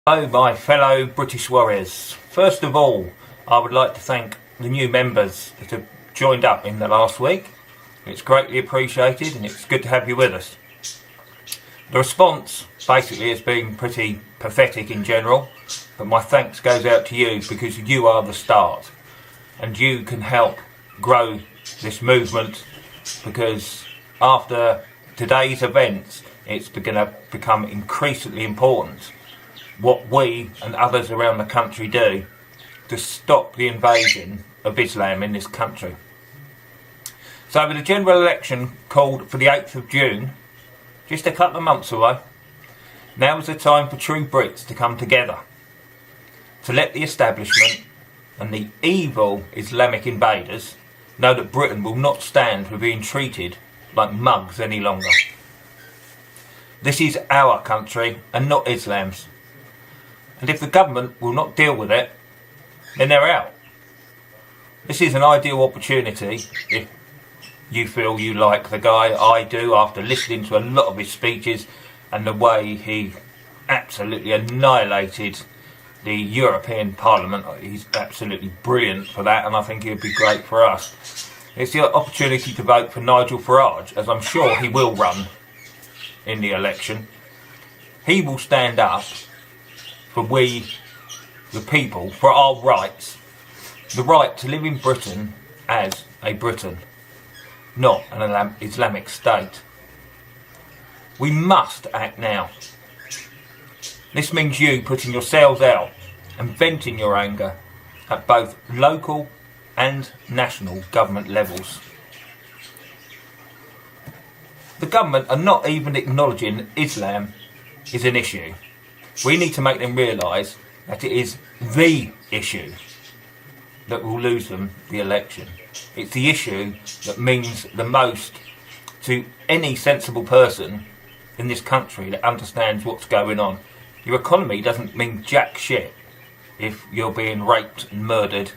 Hello my fellow British warriors. First of all, I would like to thank the new members that have joined up in the last week. It's greatly appreciated and it's good to have you with us. The response basically has been pretty pathetic in general, but my thanks goes out to you because you are the start and you can help grow this movement, because after today's events it's going to become increasingly important what we and others around the country do to stop the invasion of Islam in this country. So with the general election called for the 8th of June, just a couple of months away, now is the time for true Brits to come together, to let the establishment and the evil Islamic invaders know that Britain will not stand for being treated like mugs any longer. This is our country and not Islam's. And if the government will not deal with it, then they're out. This is an ideal opportunity if you feel you like the guy. I do, after listening to a lot of his speeches and the way he absolutely annihilated the European Parliament. He's absolutely brilliant for that, and I think he'd be great for us. It's the opportunity to vote for Nigel Farage, as I'm sure he will run in the election. He will stand up for we, the people, for our rights, the right to live in Britain as a Briton, not an Islamic state. We must act now. This means you putting yourselves out and venting your anger at both local and national government levels. The government are not even acknowledging Islam is an issue. We need to make them realise that it is the issue that will lose them the election. It's the issue that means the most to any sensible person in this country that understands what's going on. Your economy doesn't mean jack shit if you're being raped and murdered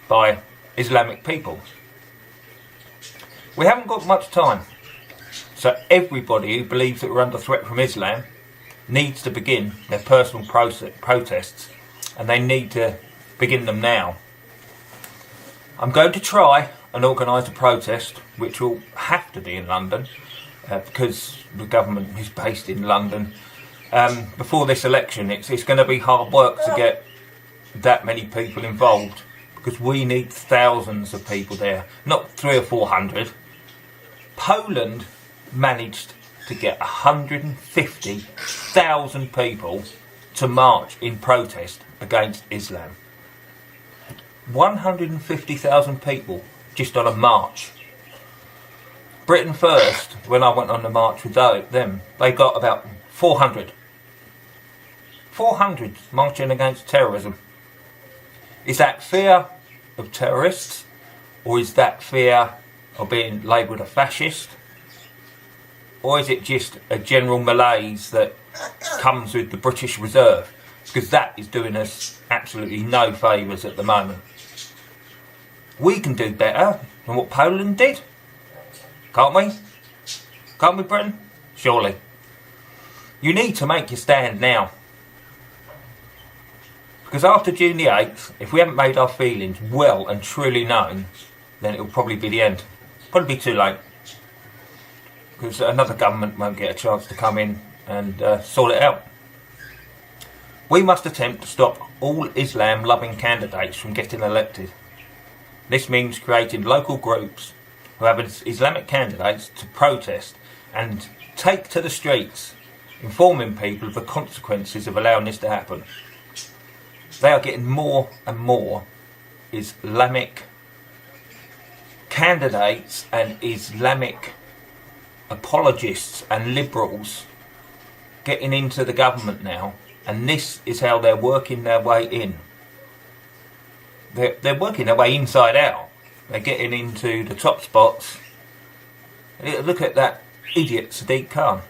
by Islamic people. We haven't got much time, so everybody who believes that we're under threat from Islam needs to begin their personal protests, and they need to begin them now. I'm going to try and organise a protest which will have to be in London because the government is based in London. Before this election, it's going to be hard work to get that many people involved, because we need thousands of people there, not 300 or 400. Poland managed to get 150,000 people to march in protest against Islam. 150,000 people just on a march. Britain First, when I went on the march with them, they got about 400. 400 marching against terrorism. Is that fear of terrorists, or is that fear of being labelled a fascist? Or is it just a general malaise that comes with the British Reserve? Because that is doing us absolutely no favours at the moment. We can do better than what Poland did. Can't we? Can't we, Britain? Surely. You need to make your stand now. Because after June the 8th, if we haven't made our feelings well and truly known, then it'll probably be the end. Probably be too late. Because another government won't get a chance to come in and sort it out. We must attempt to stop all Islam-loving candidates from getting elected. This means creating local groups who have Islamic candidates to protest and take to the streets, informing people of the consequences of allowing this to happen. They are getting more and more Islamic candidates and Islamic apologists and liberals getting into the government now, and this is how they're working their way in. They're working their way inside out. They're getting into the top spots. Look at that idiot Sadiq Khan.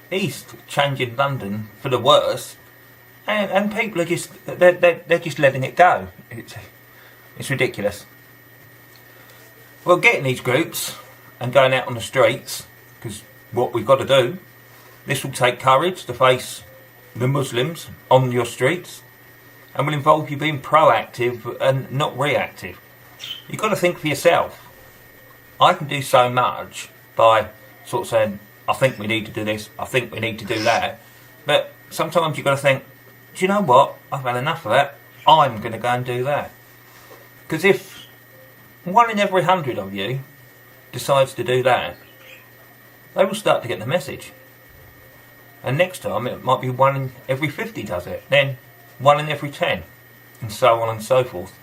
He's changing London for the worse, and people are just they're just letting it go. It's ridiculous. Well, getting these groups and going out on the streets, because what we've got to do, this will take courage to face the Muslims on your streets, and will involve you being proactive and not reactive. You've got to think for yourself. I can do so much by sort of saying, I think we need to do this, I think we need to do that. But sometimes you've got to think, do you know what? I've had enough of that. I'm going to go and do that. Because if 1 in every 100 of you decides to do that, they will start to get the message. And next time it might be 1 in every 50 does it. Then 1 in every 10. And so on and so forth.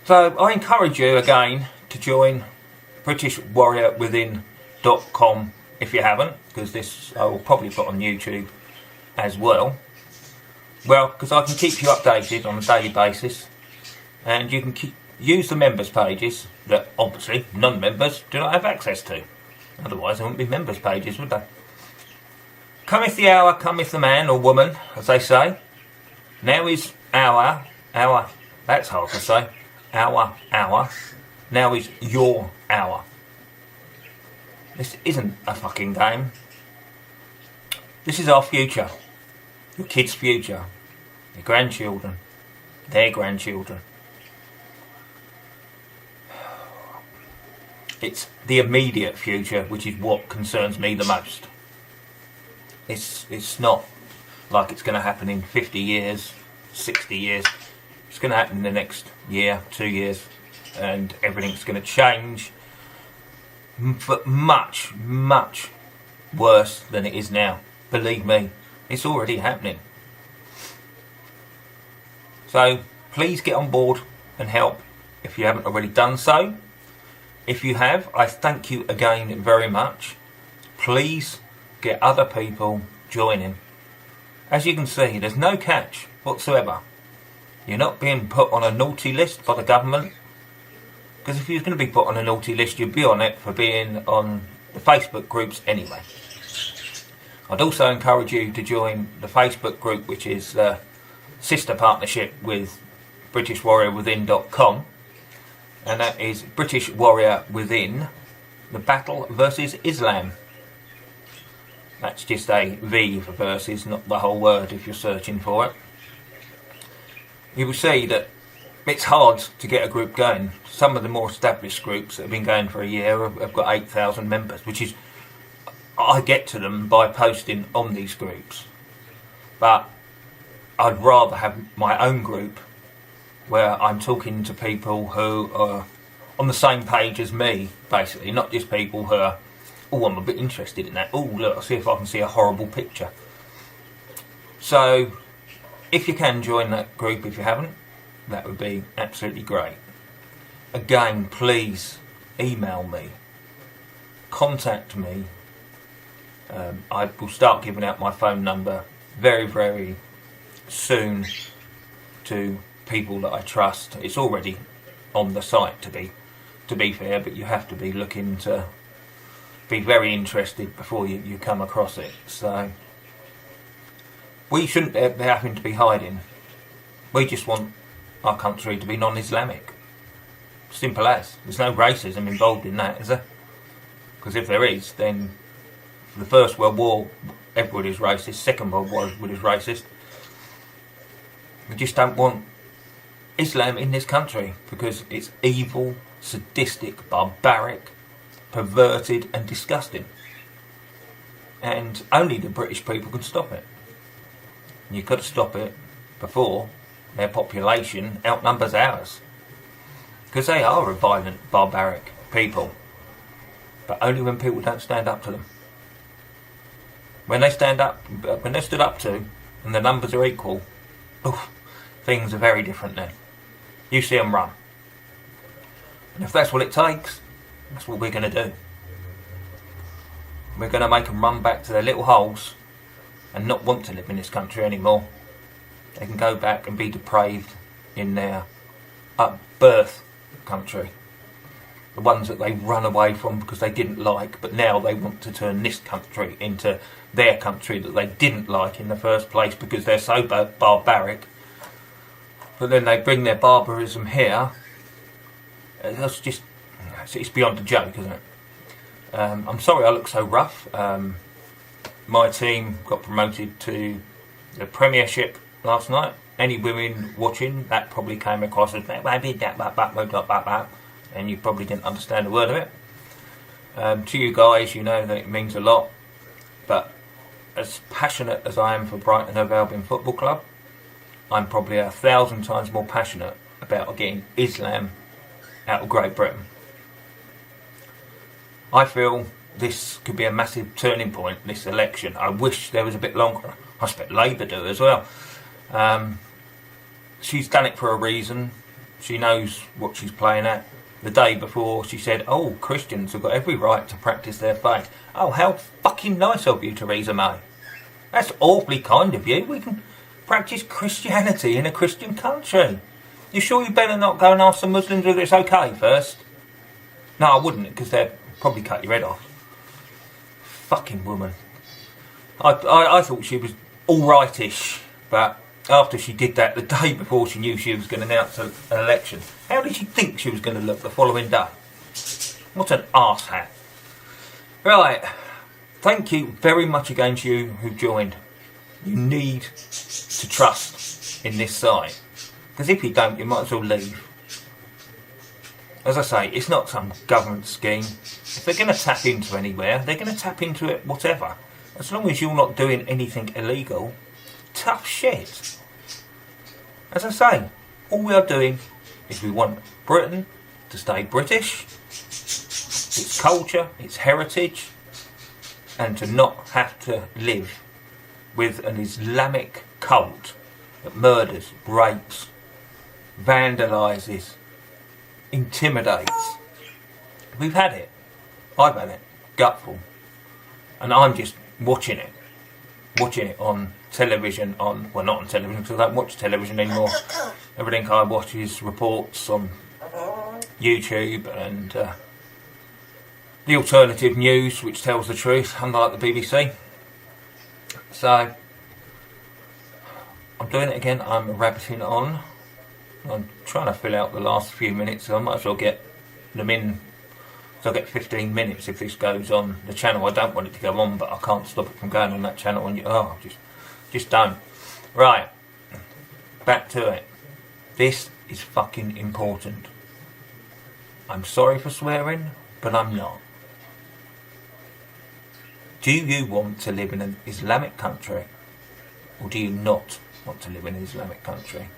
So I encourage you again to join BritishWarriorWithin.com if you haven't, because this I will probably put on YouTube as well. Well, because I can keep you updated on a daily basis, and you can use the members pages that obviously non-members do not have access to. Otherwise there wouldn't be members pages, would they? Cometh the hour, cometh the man or woman, as they say. Now is our, that's hard to say, our, now is your hour. This isn't a fucking game. This is our future. Your kids' future. Your grandchildren. Their grandchildren. It's the immediate future which is what concerns me the most. It's not like it's going to happen in 50 years, 60 years. It's going to happen in the next year, 2 years, and everything's going to change, but much, much worse than it is now. Believe me, it's already happening. So please get on board and help if you haven't already done so. If you have, I thank you again very much. Please get other people joining. As you can see, there's no catch whatsoever. You're not being put on a naughty list by the government. Because if you was going to be put on a naughty list, you'd be on it for being on the Facebook groups anyway. I'd also encourage you to join the Facebook group, which is the sister partnership with BritishWarriorWithin.com. And that is British Warrior Within, the battle versus Islam. That's just a V for versus, not the whole word if you're searching for it. You will see that it's hard to get a group going. Some of the more established groups that have been going for a year have got 8,000 members, which is, I get to them by posting on these groups. But I'd rather have my own group where I'm talking to people who are on the same page as me, basically, not just people who are, oh, I'm a bit interested in that. Oh, look, I'll see if I can see a horrible picture. So, if you can join that group, if you haven't, that would be absolutely great. Again, please email me, contact me. I will start giving out my phone number very, very soon to people that I trust. It's already on the site to be fair, but you have to be looking to be very interested before you come across it. So we shouldn't be having to be hiding. We just want our country to be non-Islamic. Simple as. There's no racism involved in that, is there? Because if there is, then for the First World War everybody was racist, Second World War everybody was racist. We just don't want Islam in this country because it's evil, sadistic, barbaric, perverted and disgusting. And only the British people can stop it. And you've got to stop it before their population outnumbers ours. Because they are a violent, barbaric people. But only when people don't stand up to them. When they stand up, when they're stood up to, and the numbers are equal, oof, things are very different then. You see them run. And if that's what it takes, that's what we're going to do. We're going to make them run back to their little holes and not want to live in this country anymore. They can go back and be depraved in their birth country. The ones that they run away from because they didn't like, but now they want to turn this country into their country that they didn't like in the first place because they're so barbaric. But then they bring their barbarism here. That's just, it's beyond a joke, isn't it? I'm sorry I look so rough. my team got promoted to the Premiership last night. Any women watching, that probably came across as I did that, and you probably didn't understand a word of it. To you guys, you know that it means a lot, but as passionate as I am for Brighton Hove Albion Football Club, I'm probably 1,000 times more passionate about getting Islam out of Great Britain. I feel this could be a massive turning point, this election. I wish there was a bit longer. I expect Labour do as well. She's done it for a reason. She knows what she's playing at. The day before she said, oh, Christians have got every right to practice their faith. Oh, how fucking nice of you, Theresa May. That's awfully kind of you. We can practice Christianity in a Christian country. You sure you better not go and ask the Muslims whether it's okay first? No, I wouldn't, because they'd probably cut your head off. Fucking woman. I thought she was alrightish, but after she did that the day before she knew she was going to announce an election, how did she think she was going to look the following day? What an arsehat. Right, thank you very much again to you who joined. You need to trust in this side, because if you don't, you might as well leave. As I say, it's not some government scheme. If they're going to tap into anywhere, they're going to tap into it whatever. As long as you're not doing anything illegal, tough shit. As I say, all we are doing is we want Britain to stay British, its culture, its heritage, and to not have to live with an Islamic cult that murders, rapes, vandalises, intimidates. We've had it. I've had it. Gutful. And I'm just watching it on television, well, not on television because I don't watch television anymore. Everything I watch is reports on YouTube and the alternative news, which tells the truth, unlike the BBC. So I'm doing it again. I'm rabbiting on. I'm trying to fill out the last few minutes, so I might as well get them in. So I'll get 15 minutes if this goes on the channel. I don't want it to go on, but I can't stop it from going on that channel. And just don't. Right, back to it. This is fucking important. I'm sorry for swearing, but I'm not. Do you want to live in an Islamic country, or do you not want to live in an Islamic country?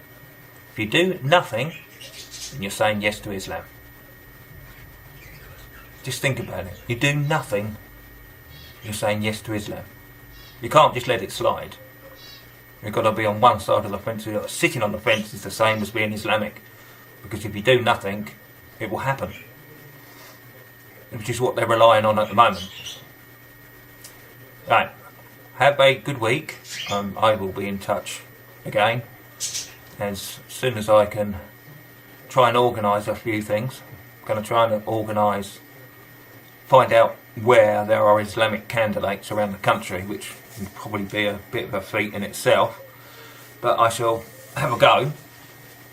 If you do nothing, then you're saying yes to Islam. Just think about it. You do nothing, you're saying yes to Islam. You can't just let it slide. You've got to be on one side of the fence. Sitting on the fence is the same as being Islamic. Because if you do nothing, it will happen. Which is what they're relying on at the moment. Right. Have a good week. I will be in touch again. As soon as I can try and organise a few things. I'm going to try and find out where there are Islamic candidates around the country, which would probably be a bit of a feat in itself. But I shall have a go,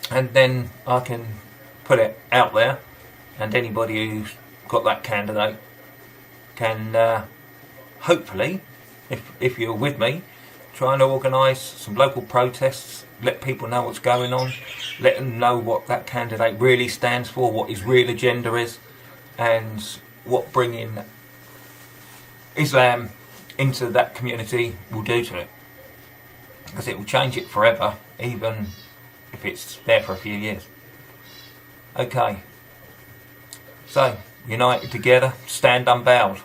and then I can put it out there, and anybody who's got that candidate can hopefully, if you're with me, try and organise some local protests, let people know what's going on, let them know what that candidate really stands for, what his real agenda is, and what bringing Islam into that community will do to it. Because it will change it forever, even if it's there for a few years. Okay. So, united together, stand unbowed.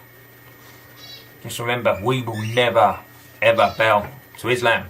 Just remember, we will never, ever bow to Islam.